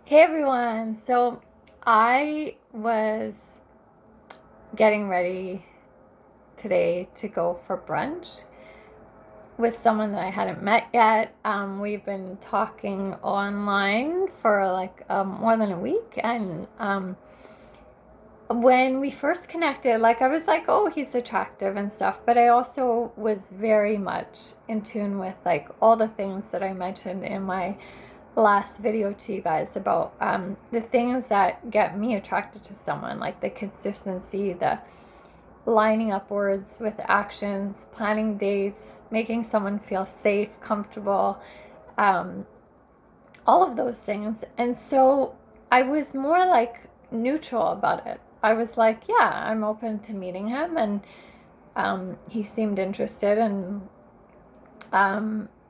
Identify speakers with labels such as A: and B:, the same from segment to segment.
A: Hey everyone! So I was getting ready today to go for brunch with someone that I hadn't met yet. We've been talking online for more than a week, and when we first connected, I was like, oh, he's attractive and stuff, but I also was very much in tune with all the things that I mentioned in my last video to you guys about the things that get me attracted to someone, like the consistency, the lining up words with actions, planning dates, making someone feel safe, comfortable, um, all of those things. And so I was more neutral about it. I was like, yeah, I'm open to meeting him, and he seemed interested, and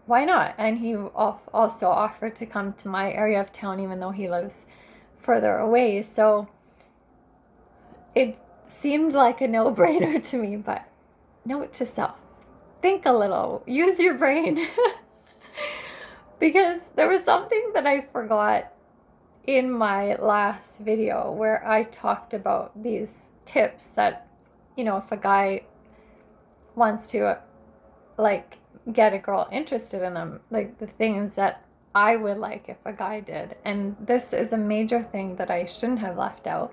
A: why not? And he also offered to come to my area of town, even though he lives further away. So it seemed like a no-brainer to me, but note to self, think a little, use your brain. Because there was something that I forgot in my last video where I talked about these tips that, if a guy wants to like get a girl interested in them, like the things that I would like if a guy did. And this is a major thing that I shouldn't have left out,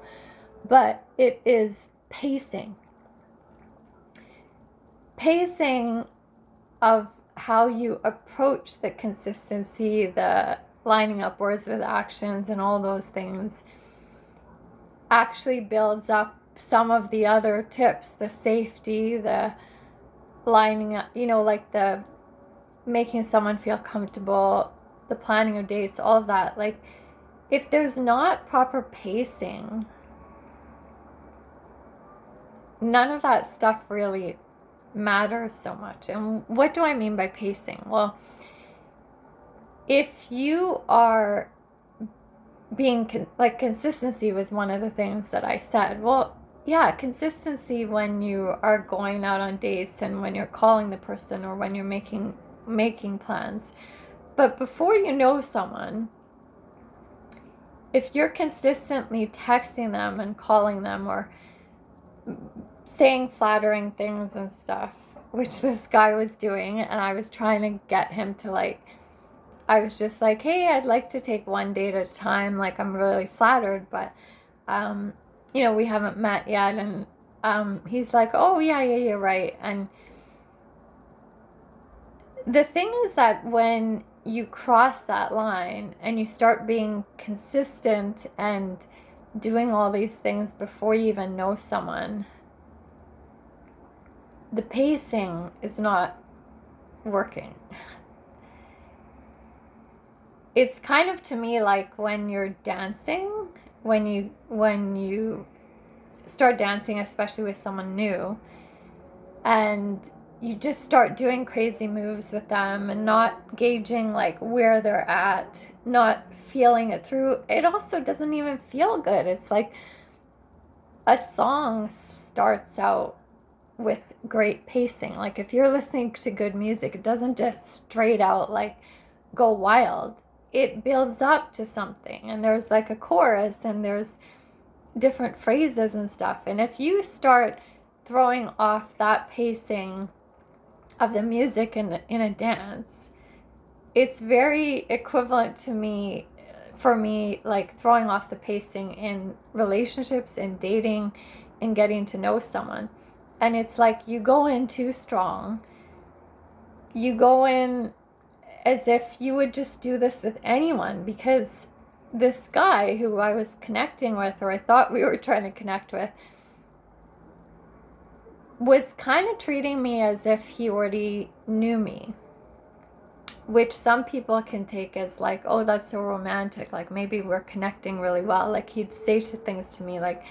A: but it is pacing. Pacing of how you approach the consistency, the lining up words with actions, and all those things actually builds up some of the other tips, the safety, the lining up, the making someone feel comfortable, the planning of dates, all of that. Like, if there's not proper pacing, none of that stuff really matters so much. And what do I mean by pacing? Well, if you are being consistency was one of the things that I said. Well, yeah, consistency when you are going out on dates and when you're calling the person or when you're making plans. But before you know someone, if you're consistently texting them and calling them or saying flattering things and stuff, which this guy was doing, and I was trying to get him to I was just like, hey, I'd like to take one date at a time. Like, I'm really flattered, but, we haven't met yet. And he's like, oh, yeah, you're right. And the thing is that when you cross that line and you start being consistent and doing all these things before you even know someone, the pacing is not working. It's kind of, to me, like when you're dancing, when you start dancing, especially with someone new, and you just start doing crazy moves with them and not gauging where they're at, not feeling it through. It also doesn't even feel good. It's like a song starts out with great pacing. Like, if you're listening to good music, it doesn't just straight out go wild. It builds up to something, and there's a chorus, and there's different phrases and stuff. And if you start throwing off that pacing of the music in a dance, it's very equivalent to me, for me, throwing off the pacing in relationships, in dating, in getting to know someone. And it's like you go in too strong. You go in as if you would just do this with anyone, because this guy who I was connecting with, or I thought we were trying to connect with, was kind of treating me as if he already knew me, which some people can take as oh, that's so romantic, maybe we're connecting really well. He'd say things to me like,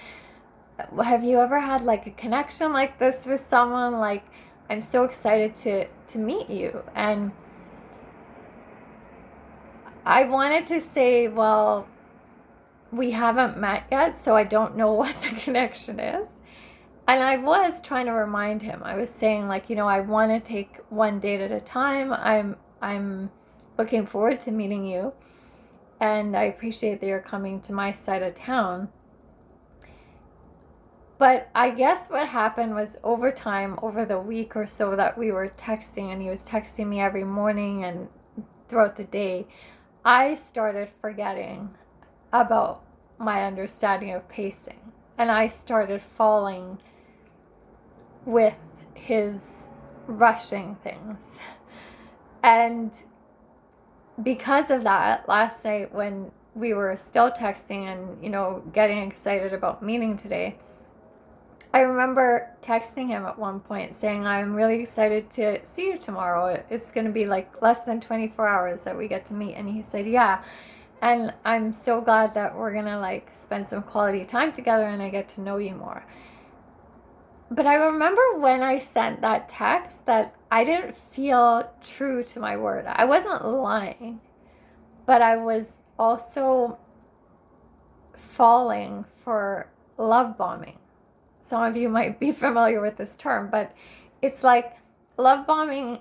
A: have you ever had a connection like this with someone? I'm so excited to meet you. And I wanted to say, well, we haven't met yet, so I don't know what the connection is. And I was trying to remind him. I was saying I want to take one date at a time. I'm looking forward to meeting you. and I appreciate that you're coming to my side of town. But I guess what happened was over time, over the week or so that we were texting, and he was texting me every morning and throughout the day, I started forgetting about my understanding of pacing. And I started falling with his rushing things. And because of that, last night when we were still texting and, getting excited about meeting today, I remember texting him at one point saying, I'm really excited to see you tomorrow. It's going to be like less than 24 hours that we get to meet. And he said, yeah. And I'm so glad that we're going to like spend some quality time together and I get to know you more. But I remember when I sent that text that I didn't feel true to my word. I wasn't lying, but I was also falling for love bombing. Some of you might be familiar with this term, but it's like love bombing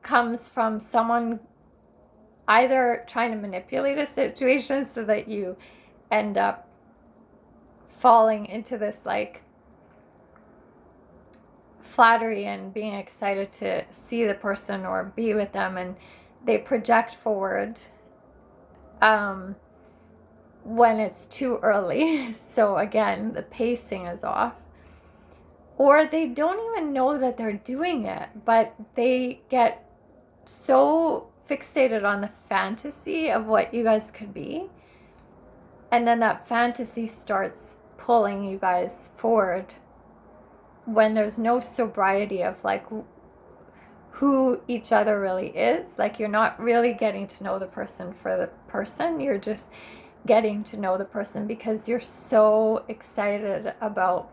A: comes from someone either trying to manipulate a situation so that you end up falling into this like flattery and being excited to see the person or be with them, and they project forward when it's too early. So again, the pacing is off. Or they don't even know that they're doing it, but they get so fixated on the fantasy of what you guys could be. And then that fantasy starts pulling you guys forward when there's no sobriety of like who each other really is. Like you're not really getting to know the person for the person. You're just getting to know the person because you're so excited about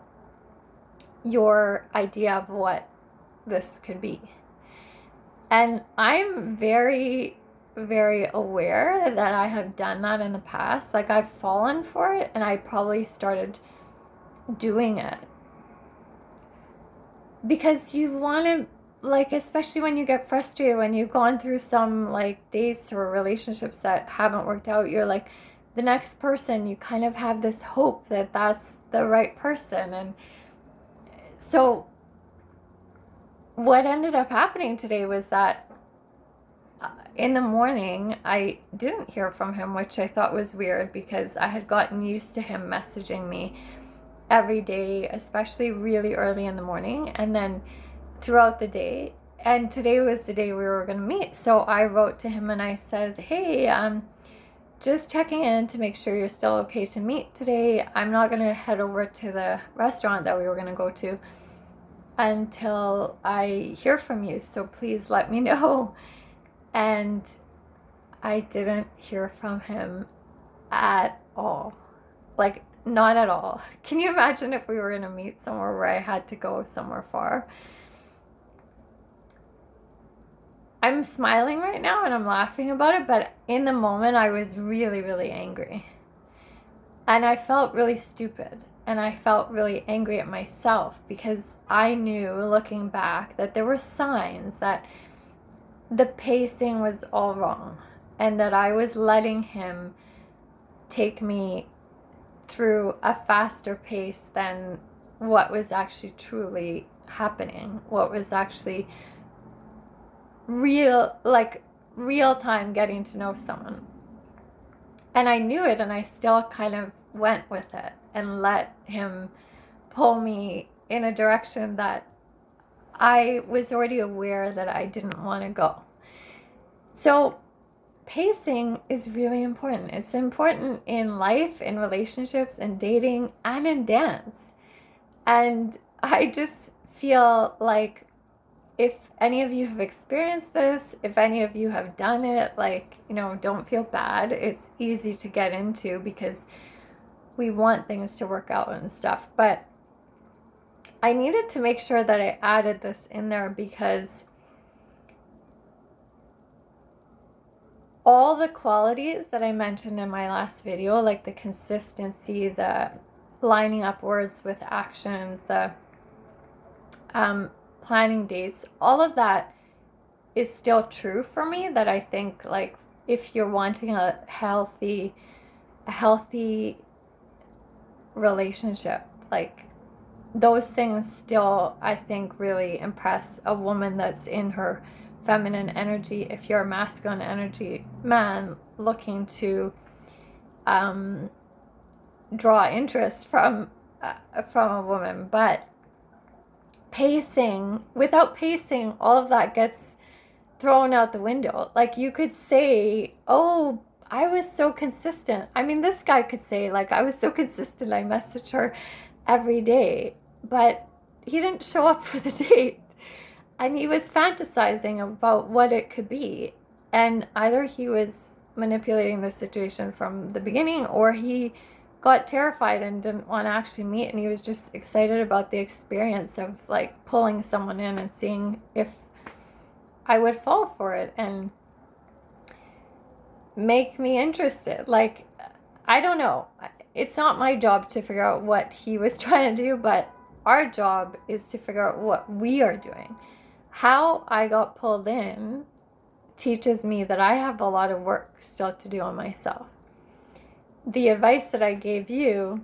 A: your idea of what this could be. And I'm very, very aware that I have done that in the past. Like I've fallen for it and I probably started doing it because you want to, like, especially when you get frustrated, when you've gone through some like dates or relationships that haven't worked out, you're like, the next person, you kind of have this hope that that's the right person. And so what ended up happening today was that in the morning I didn't hear from him, which I thought was weird because I had gotten used to him messaging me every day, especially really early in the morning and then throughout the day. And today was the day we were going to meet. So I wrote to him and I said, hey, just checking in to make sure you're still okay to meet today. I'm not going to head over to the restaurant that we were going to go to until I hear from you. So please let me know. And I didn't hear from him at all. Like, not at all. Can you imagine if we were going to meet somewhere where I had to go somewhere far? I'm smiling right now and I'm laughing about it, but in the moment I was really, really angry. And I felt really stupid. And I felt really angry at myself because I knew, looking back, that there were signs that the pacing was all wrong and that I was letting him take me through a faster pace than what was actually truly happening, what was actually real time getting to know someone. And I knew it, and I still kind of went with it and let him pull me in a direction that I was already aware that I didn't want to go. So pacing is really important. It's important in life, in relationships, in dating, and in dance. And I just feel like if any of you have experienced this, if any of you have done it, like, don't feel bad. It's easy to get into because we want things to work out and stuff. But I needed to make sure that I added this in there because all the qualities that I mentioned in my last video, like the consistency, the lining up words with actions, the planning dates, all of that is still true for me. That I think like if you're wanting a healthy relationship. Like, those things still, I think, really impress a woman that's in her feminine energy. If you're a masculine energy man looking to draw interest from a woman, but without pacing, all of that gets thrown out the window. Like, you could say, oh, I was so consistent. I mean, this guy could say, like, I was so consistent, I messaged her every day, but he didn't show up for the date. And he was fantasizing about what it could be. And either he was manipulating the situation from the beginning, or he got terrified and didn't want to actually meet, and he was just excited about the experience of like pulling someone in and seeing if I would fall for it and make me interested. Like, I don't know. It's not my job to figure out what he was trying to do, but our job is to figure out what we are doing. How I got pulled in teaches me that I have a lot of work still to do on myself. The advice that I gave you,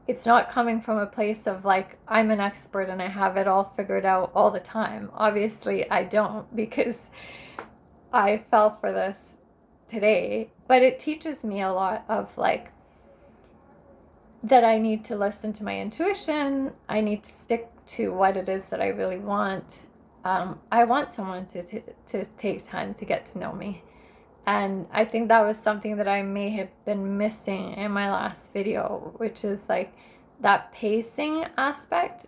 A: it's not coming from a place of like, I'm an expert and I have it all figured out all the time. Obviously, I don't, because I fell for this today. But it teaches me a lot of like, that I need to listen to my intuition. I need to stick to what it is that I really want. I want someone to take time to get to know me. And I think that was something that I may have been missing in my last video, which is like that pacing aspect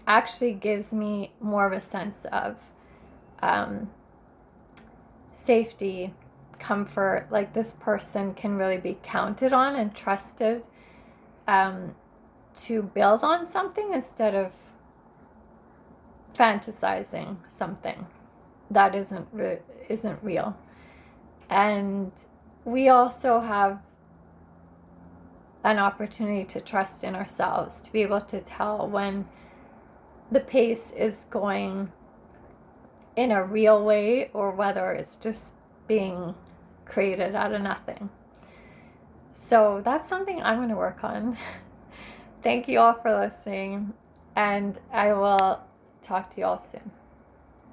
A: actually gives me more of a sense of safety, comfort, like this person can really be counted on and trusted to build on something instead of fantasizing something that isn't real. And we also have an opportunity to trust in ourselves, to be able to tell when the pace is going in a real way or whether it's just being created out of nothing. So that's something I'm going to work on. Thank you all for listening, and I will talk to you all soon.